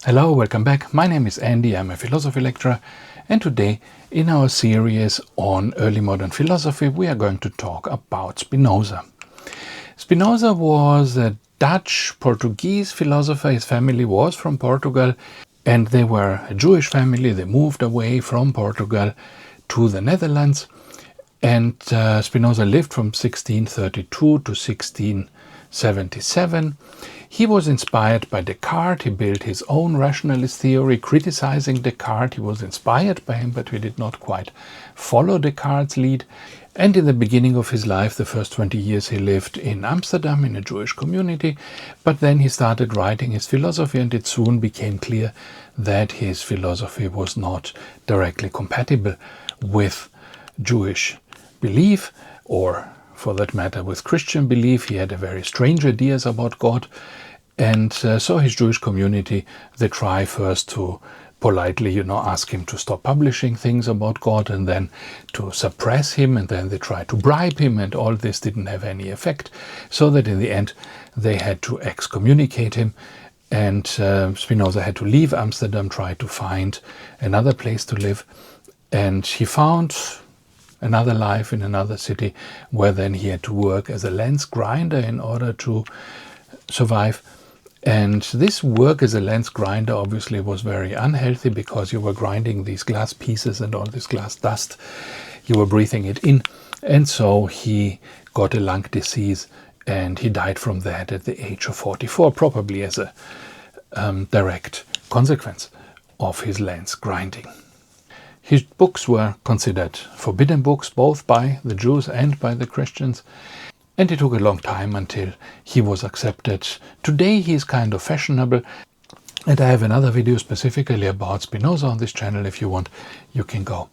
Hello, welcome back. My name is Andy, I'm a philosophy lecturer, and today in our series on early modern philosophy we are going to talk about Spinoza. Spinoza was a Dutch-Portuguese philosopher. His family was from Portugal and they were a Jewish family. They moved away from Portugal to the Netherlands, and Spinoza lived from 1632 to 1677. He was inspired by Descartes. He built his own rationalist theory, criticizing Descartes. He was inspired by him, but he did not quite follow Descartes' lead. And in the beginning of his life, the first 20 years, he lived in Amsterdam in a Jewish community. But then he started writing his philosophy, and it soon became clear that his philosophy was not directly compatible with Jewish belief, or for that matter with Christian belief. He had a very strange ideas about God, and so his Jewish community, they try first to politely, ask him to stop publishing things about God, and then to suppress him, and then they try to bribe him, and all this didn't have any effect, so that in the end they had to excommunicate him, and Spinoza had to leave Amsterdam, try to find another place to live, and he found another life in another city, where then he had to work as a lens grinder in order to survive. And this work as a lens grinder obviously was very unhealthy, because you were grinding these glass pieces and all this glass dust, you were breathing it in, and so he got a lung disease and he died from that at the age of 44, probably as a direct consequence of his lens grinding. His books were considered forbidden books, both by the Jews and by the Christians, and it took a long time until he was accepted. Today he is kind of fashionable, and I have another video specifically about Spinoza on this channel. If you want, you can go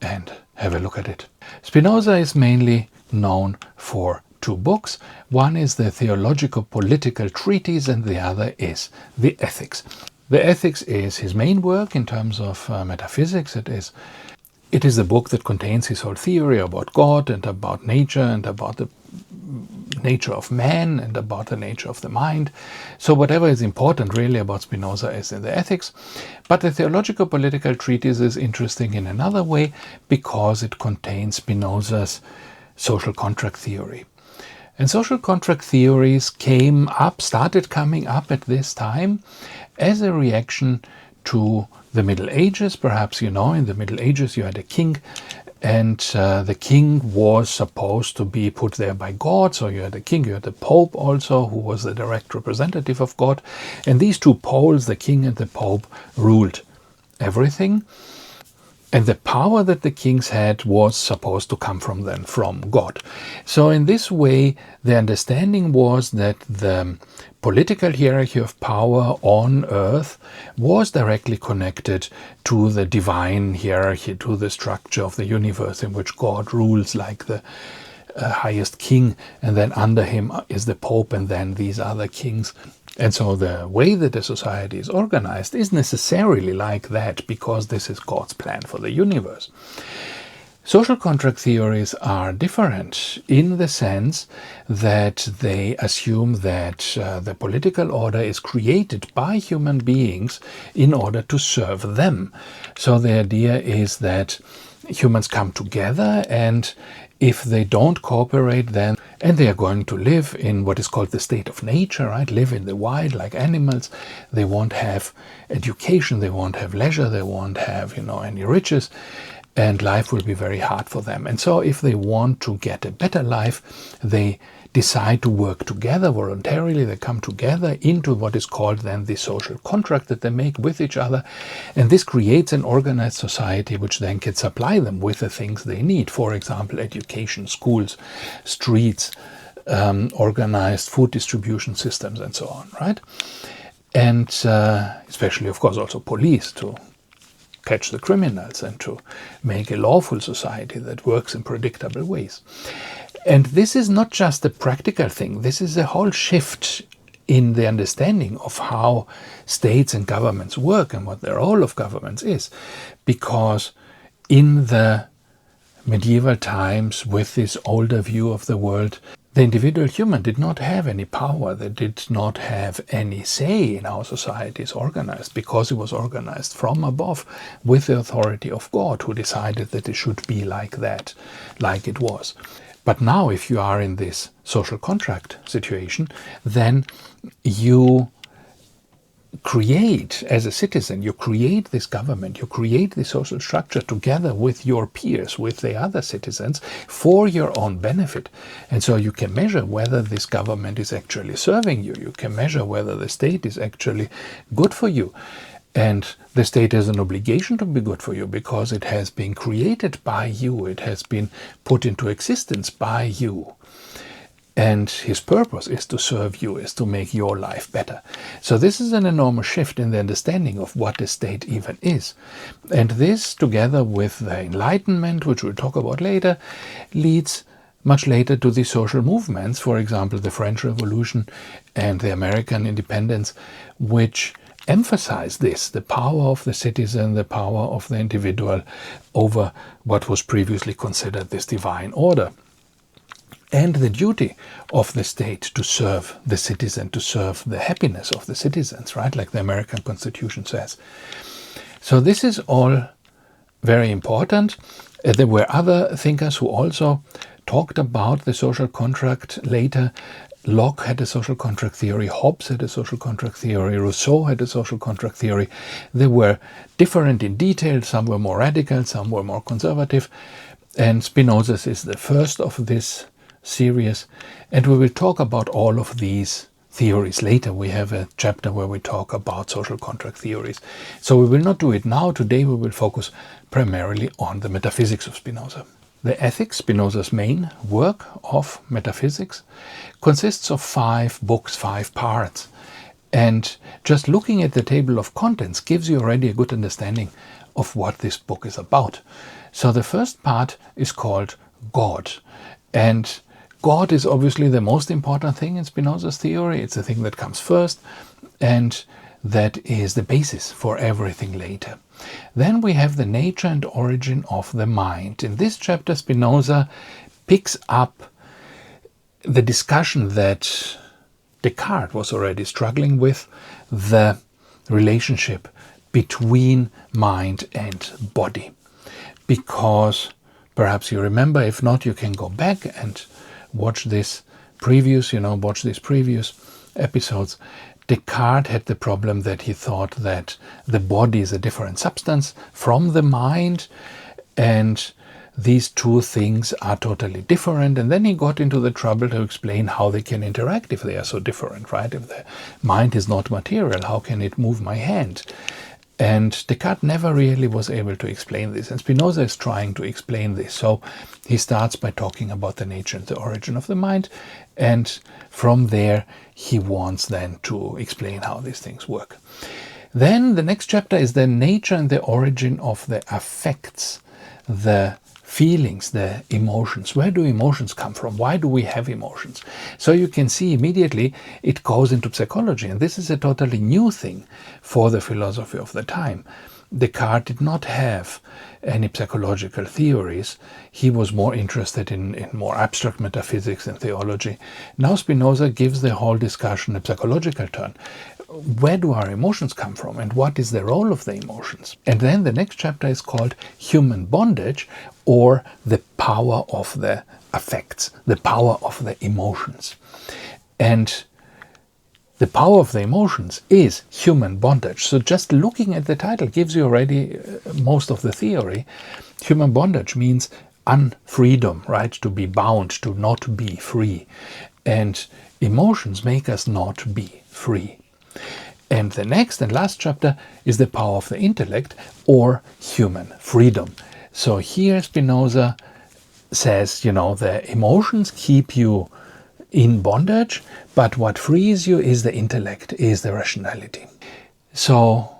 and have a look at it. Spinoza is mainly known for two books. One is the Theological Political Treatise, and the other is the Ethics. The Ethics is his main work in terms of metaphysics. It is the book that contains his whole theory about God and about nature and about the nature of man and about the nature of the mind. So whatever is important really about Spinoza is in the Ethics. But the Theological Political Treatise is interesting in another way, because it contains Spinoza's social contract theory. And social contract theories started coming up at this time as a reaction to the Middle Ages. Perhaps in the Middle Ages you had a king, and the king was supposed to be put there by God. So you had a king, you had the Pope also, who was the direct representative of God. And these two poles, the king and the Pope, ruled everything. And the power that the kings had was supposed to come from God. So in this way, the understanding was that the political hierarchy of power on earth was directly connected to the divine hierarchy, to the structure of the universe, in which God rules like the highest king, and then under him is the Pope, and then these other kings. And so the way that a society is organized is necessarily like that, because this is God's plan for the universe. Social contract theories are different in the sense that they assume that the political order is created by human beings in order to serve them. So the idea is that humans come together, and if they don't cooperate, then they are going to live in what is called the state of nature, right? Live in the wild like animals. They won't have education, they won't have leisure, they won't have, any riches, and life will be very hard for them. And so if they want to get a better life, they decide to work together voluntarily. They come together into what is called then the social contract that they make with each other. And this creates an organized society which then can supply them with the things they need. For example, education, schools, streets, organized food distribution systems, and so on, right? And especially, of course, also police to catch the criminals and to make a lawful society that works in predictable ways. And this is not just a practical thing. This is a whole shift in the understanding of how states and governments work and what the role of governments is. Because in the medieval times, with this older view of the world, the individual human did not have any power, they did not have any say in how society is organized, because it was organized from above with the authority of God, who decided that it should be like that, like it was. But now, if you are in this social contract situation, then you create, as a citizen, you create this government, you create this social structure together with your peers, with the other citizens, for your own benefit. And so you can measure whether this government is actually serving you. You can measure whether the state is actually good for you. And the state has an obligation to be good for you because it has been created by you. It has been put into existence by you. And his purpose is to serve you, is to make your life better. So this is an enormous shift in the understanding of what the state even is. And this, together with the Enlightenment, which we'll talk about later, leads much later to the social movements, for example, the French Revolution and the American independence, which emphasize this, the power of the citizen, the power of the individual over what was previously considered this divine order. And the duty of the state to serve the citizen, to serve the happiness of the citizens, right? Like the American Constitution says. So this is all very important. There were other thinkers who also talked about the social contract later. Locke had a social contract theory, Hobbes had a social contract theory, Rousseau had a social contract theory. They were different in detail, some were more radical, some were more conservative. And Spinoza's is the first of this series, and we will talk about all of these theories later. We have a chapter where we talk about social contract theories. So we will not do it now. Today we will focus primarily on the metaphysics of Spinoza. The Ethics, Spinoza's main work of metaphysics, consists of 5 books, 5 parts. And just looking at the table of contents gives you already a good understanding of what this book is about. So the first part is called God. And God is obviously the most important thing in Spinoza's theory. It's the thing that comes first, and that is the basis for everything later. Then we have the nature and origin of the mind. In this chapter, Spinoza picks up the discussion that Descartes was already struggling with, the relationship between mind and body. Because, perhaps you remember, if not, you can go back and watch these previous episodes. Descartes had the problem that he thought that the body is a different substance from the mind, and these two things are totally different. And then he got into the trouble to explain how they can interact if they are so different, right? If the mind is not material, how can it move my hand? And Descartes never really was able to explain this, and Spinoza is trying to explain this. So he starts by talking about the nature and the origin of the mind, and from there he wants then to explain how these things work. Then the next chapter is the nature and the origin of the affects, the feelings, the emotions. Where do emotions come from? Why do we have emotions? So you can see immediately it goes into psychology, and this is a totally new thing for the philosophy of the time. Descartes did not have any psychological theories. He was more interested in more abstract metaphysics and theology. Now Spinoza gives the whole discussion a psychological turn. Where do our emotions come from, and what is the role of the emotions? And then the next chapter is called Human Bondage, or the power of the affects, the power of the emotions. And the power of the emotions is human bondage. So just looking at the title gives you already most of the theory. Human bondage means unfreedom, right? To be bound, to not be free. And emotions make us not be free. And the next and last chapter is the power of the intellect, or human freedom. So here Spinoza says, the emotions keep you in bondage, but what frees you is the intellect, is the rationality. So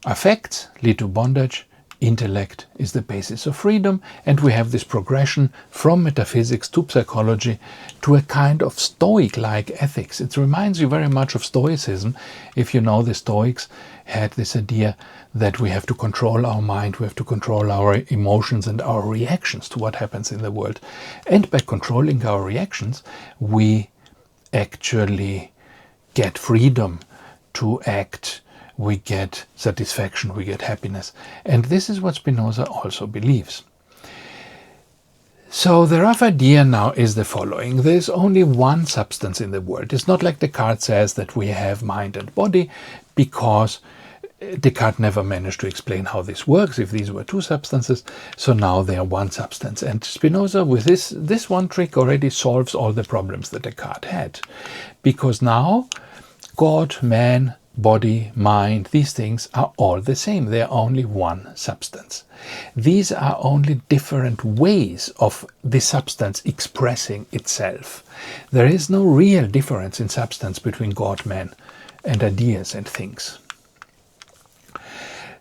affects lead to bondage, intellect is the basis of freedom, and we have this progression from metaphysics to psychology to a kind of Stoic-like ethics. It reminds you very much of Stoicism. If you know, the Stoics had this idea that we have to control our mind, we have to control our emotions and our reactions to what happens in the world. And by controlling our reactions, we actually get freedom to act, we get satisfaction, we get happiness. And this is what Spinoza also believes. So the rough idea now is the following. There's only one substance in the world. It's not like Descartes says that we have mind and body, because Descartes never managed to explain how this works if these were two substances. So now they are one substance. And Spinoza, with this one trick, already solves all the problems that Descartes had. Because now God, man, body, mind, these things are all the same. They are only one substance. These are only different ways of the substance expressing itself. There is no real difference in substance between God, man, and ideas and things.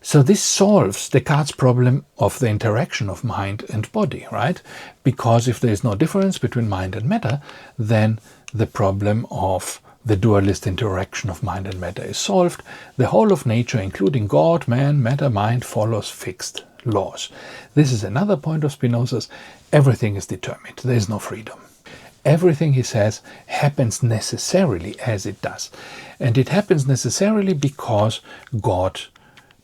So this solves Descartes' problem of the interaction of mind and body, right? Because if there is no difference between mind and matter, then the problem of the dualist interaction of mind and matter is solved. The whole of nature, including God, man, matter, mind, follows fixed laws. This is another point of Spinoza's. Everything is determined. There is no freedom. Everything, he says, happens necessarily as it does. And it happens necessarily because God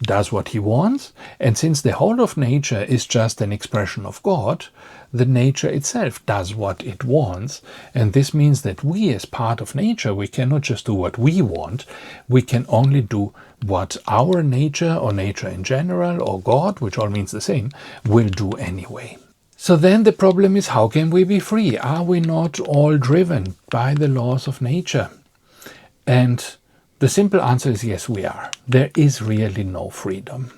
does what he wants, and since the whole of nature is just an expression of God, the nature itself does what it wants, and this means that we, as part of nature, we cannot just do what we want, we can only do what our nature, or nature in general, or God, which all means the same, will do anyway. So then the problem is, how can we be free? Are we not all driven by the laws of nature? And the simple answer is yes, we are. There is really no freedom.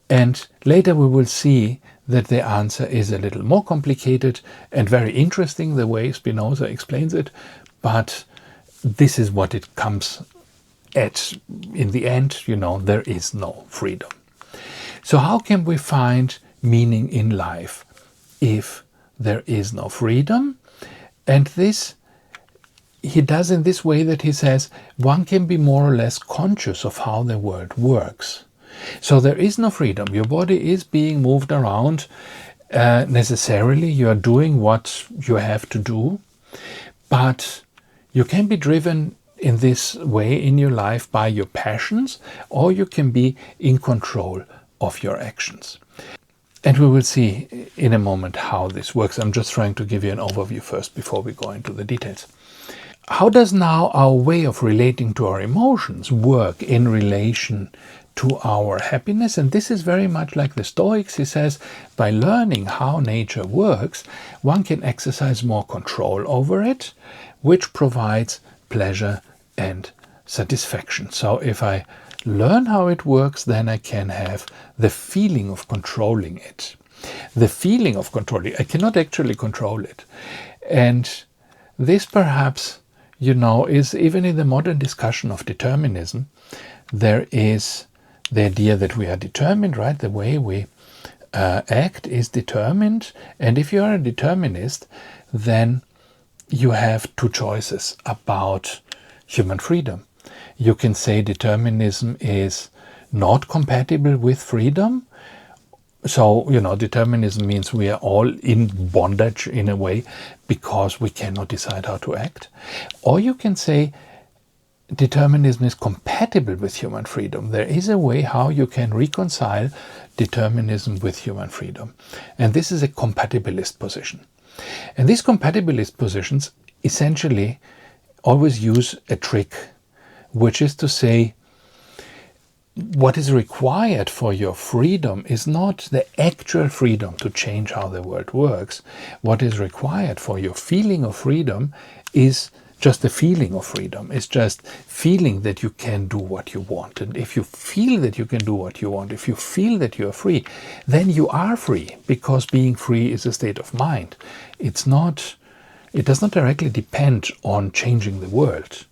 And later we will see that the answer is a little more complicated and very interesting the way Spinoza explains it, but this is what it comes at in the end. There is no freedom. So how can we find meaning in life if there is no freedom? And this he does in this way that he says one can be more or less conscious of how the world works. So there is no freedom. Your body is being moved around. Necessarily you are doing what you have to do, but you can be driven in this way in your life by your passions, or you can be in control of your actions. And we will see in a moment how this works. I'm just trying to give you an overview first before we go into the details. How does now our way of relating to our emotions work in relation to our happiness? And this is very much like the Stoics. He says, by learning how nature works, one can exercise more control over it, which provides pleasure and satisfaction. So if I learn how it works, then I can have the feeling of controlling it. The feeling of controlling it. I cannot actually control it. And this perhaps, is even in the modern discussion of determinism, there is the idea that we are determined, right? The way we act is determined. And if you are a determinist, then you have two choices about human freedom. You can say determinism is not compatible with freedom. So, determinism means we are all in bondage in a way because we cannot decide how to act. Or you can say determinism is compatible with human freedom. There is a way how you can reconcile determinism with human freedom. And this is a compatibilist position. And these compatibilist positions essentially always use a trick, which is to say, what is required for your freedom is not the actual freedom to change how the world works. What is required for your feeling of freedom is just the feeling of freedom. It's just feeling that you can do what you want. And if you feel that you can do what you want, if you feel that you are free, then you are free, because being free is a state of mind. It does not directly depend on changing the world.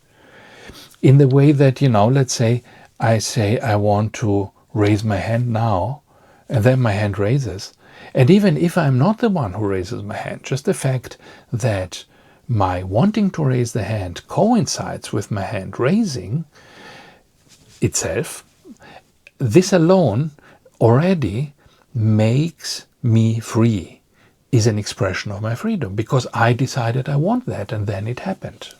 In the way that, let's say, I say I want to raise my hand now, and then my hand raises. And even if I'm not the one who raises my hand, just the fact that my wanting to raise the hand coincides with my hand raising itself, this alone already makes me free, is an expression of my freedom, because I decided I want that and then it happened.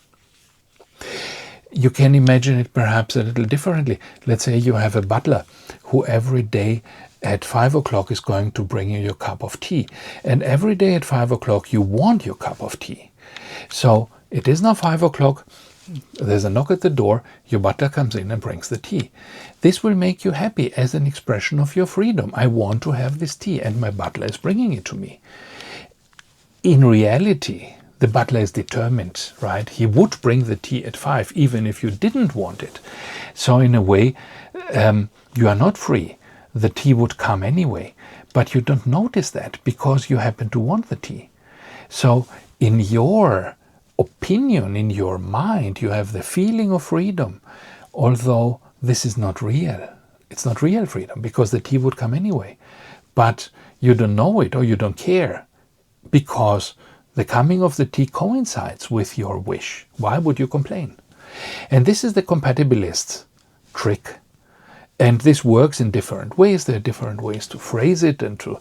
You can imagine it perhaps a little differently. Let's say you have a butler who every day at 5 o'clock is going to bring you your cup of tea. And every day at 5 o'clock you want your cup of tea. So it is now 5 o'clock, there's a knock at the door, your butler comes in and brings the tea. This will make you happy as an expression of your freedom. I want to have this tea and my butler is bringing it to me. In reality, the butler is determined, right? He would bring the tea at 5 even if you didn't want it. So in a way, you are not free. The tea would come anyway, but you don't notice that because you happen to want the tea. So in your opinion, in your mind, you have the feeling of freedom, although this is not real. It's not real freedom because the tea would come anyway. But you don't know it or you don't care because the coming of the tea coincides with your wish. Why would you complain? And this is the compatibilist's trick. And this works in different ways. There are different ways to phrase it and to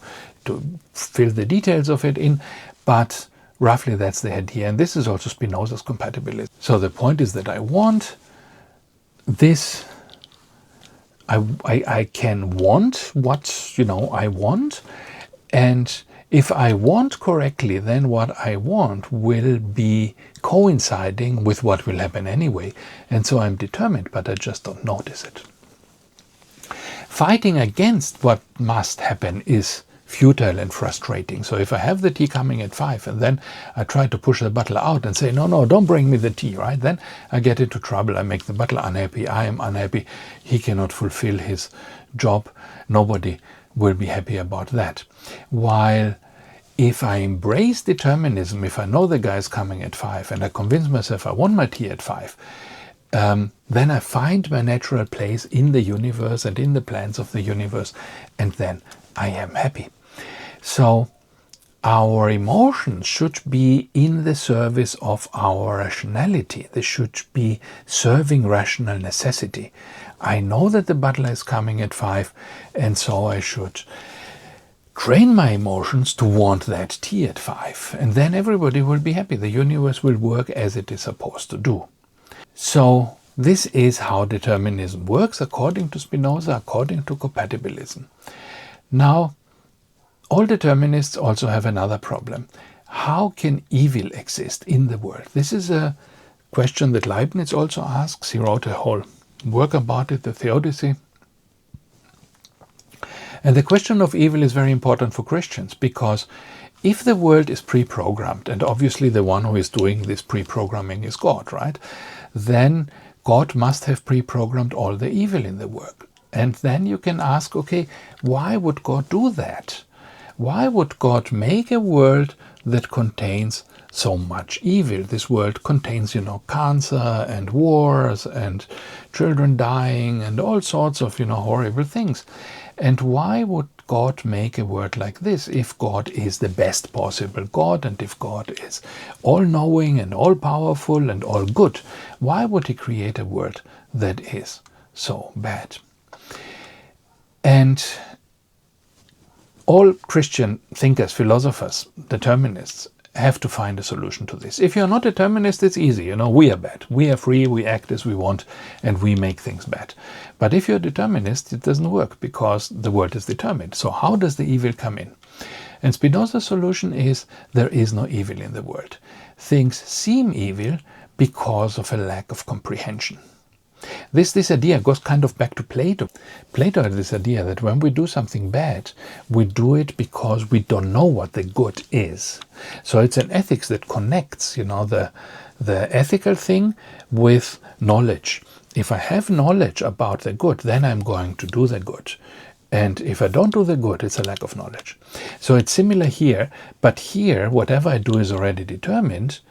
fill the details of it in. But roughly that's the idea. And this is also Spinoza's compatibilism. So the point is that I want this. I can want what I want. And if I want correctly, then what I want will be coinciding with what will happen anyway. And so I'm determined, but I just don't notice it. Fighting against what must happen is futile and frustrating. So if I have the tea coming at 5 and then I try to push the butler out and say, no, don't bring me the tea, right? Then I get into trouble. I make the butler unhappy. I am unhappy. He cannot fulfill his job. Nobody will be happy about that. While if I embrace determinism, if I know the guy is coming at 5 and I convince myself I want my tea at 5, then I find my natural place in the universe and in the plans of the universe, and then I am happy. So our emotions should be in the service of our rationality. They should be serving rational necessity. I know that the butler is coming at 5, and so I should train my emotions to want that tea at 5, and then everybody will be happy. The universe will work as it is supposed to do. So this is how determinism works according to Spinoza, according to compatibilism. Now, all determinists also have another problem. How can evil exist in the world? This is a question that Leibniz also asks. He wrote a whole work about it, the Theodicy. And the question of evil is very important for Christians, because if the world is pre-programmed, and obviously the one who is doing this pre-programming is God, right? Then God must have pre-programmed all the evil in the world. And then you can ask, okay, why would God do that? Why would God make a world that contains so much evil? This world contains, cancer and wars and children dying and all sorts of, horrible things. And why would God make a world like this if God is the best possible God and if God is all-knowing and all-powerful and all-good? Why would he create a world that is so bad? And all Christian thinkers, philosophers, determinists have to find a solution to this. If you're not determinist, it's easy. We are bad. We are free, we act as we want, and we make things bad. But if you're a determinist, it doesn't work because the world is determined. So how does the evil come in? And Spinoza's solution is there is no evil in the world. Things seem evil because of a lack of comprehension. This idea goes kind of back to Plato. Plato had this idea that when we do something bad, we do it because we don't know what the good is. So it's an ethics that connects, the ethical thing with knowledge. If I have knowledge about the good, then I'm going to do the good. And if I don't do the good, it's a lack of knowledge. So it's similar here, but here, whatever I do is already determined,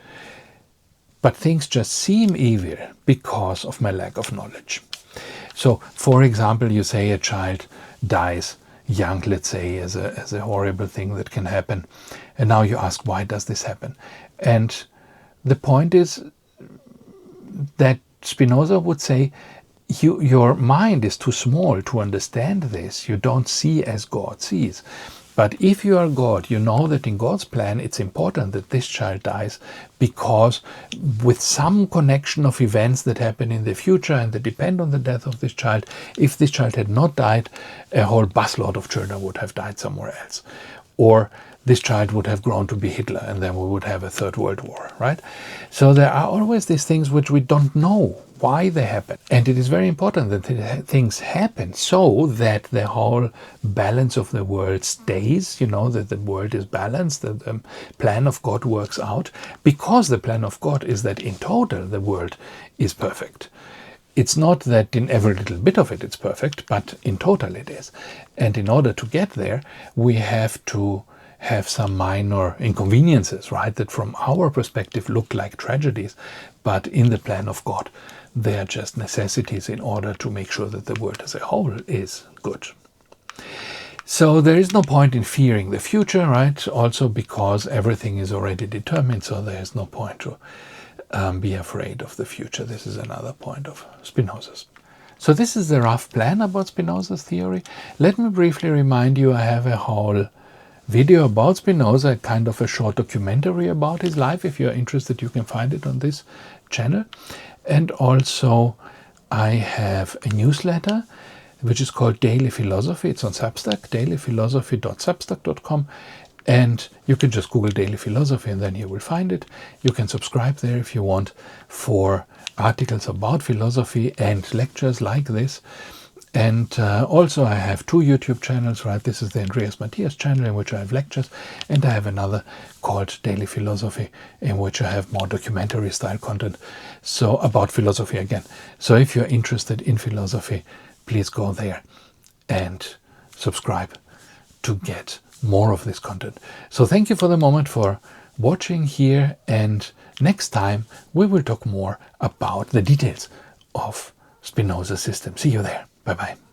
but things just seem evil because of my lack of knowledge. So, for example, you say a child dies young, let's say, as a horrible thing that can happen. And now you ask, why does this happen? And the point is that Spinoza would say, your mind is too small to understand this. You don't see as God sees. But if you are God, you know that in God's plan it's important that this child dies, because with some connection of events that happen in the future and that depend on the death of this child, if this child had not died, a whole busload of children would have died somewhere else. Or this child would have grown to be Hitler, and then we would have a third world war, right? So there are always these things which we don't know why they happen. And it is very important that things happen so that the whole balance of the world stays, that the world is balanced, that the plan of God works out, because the plan of God is that in total the world is perfect. It's not that in every little bit of it it's perfect, but in total it is. And in order to get there, we have to have some minor inconveniences, right, that from our perspective look like tragedies, but in the plan of God they are just necessities in order to make sure that the world as a whole is good. So there is no point in fearing the future, right, also because everything is already determined, so there is no point to be afraid of the future. This is another point of Spinoza's. So this is the rough plan about Spinoza's theory. Let me briefly remind you, I have a whole video about Spinoza, kind of a short documentary about his life. If you're interested, you can find it on this channel. And also I have a newsletter which is called Daily Philosophy. It's on Substack, dailyphilosophy.substack.com. And you can just Google Daily Philosophy and then you will find it. You can subscribe there if you want for articles about philosophy and lectures like this. And also I have 2 YouTube channels, right? This is the Andreas Matthias channel, in which I have lectures, and I have another called Daily Philosophy, in which I have more documentary style content, so about philosophy again. So if you're interested in philosophy, please go there and subscribe to get more of this content. So thank you for the moment for watching here, and next time we will talk more about the details of Spinoza's system. See you there. Bye-bye.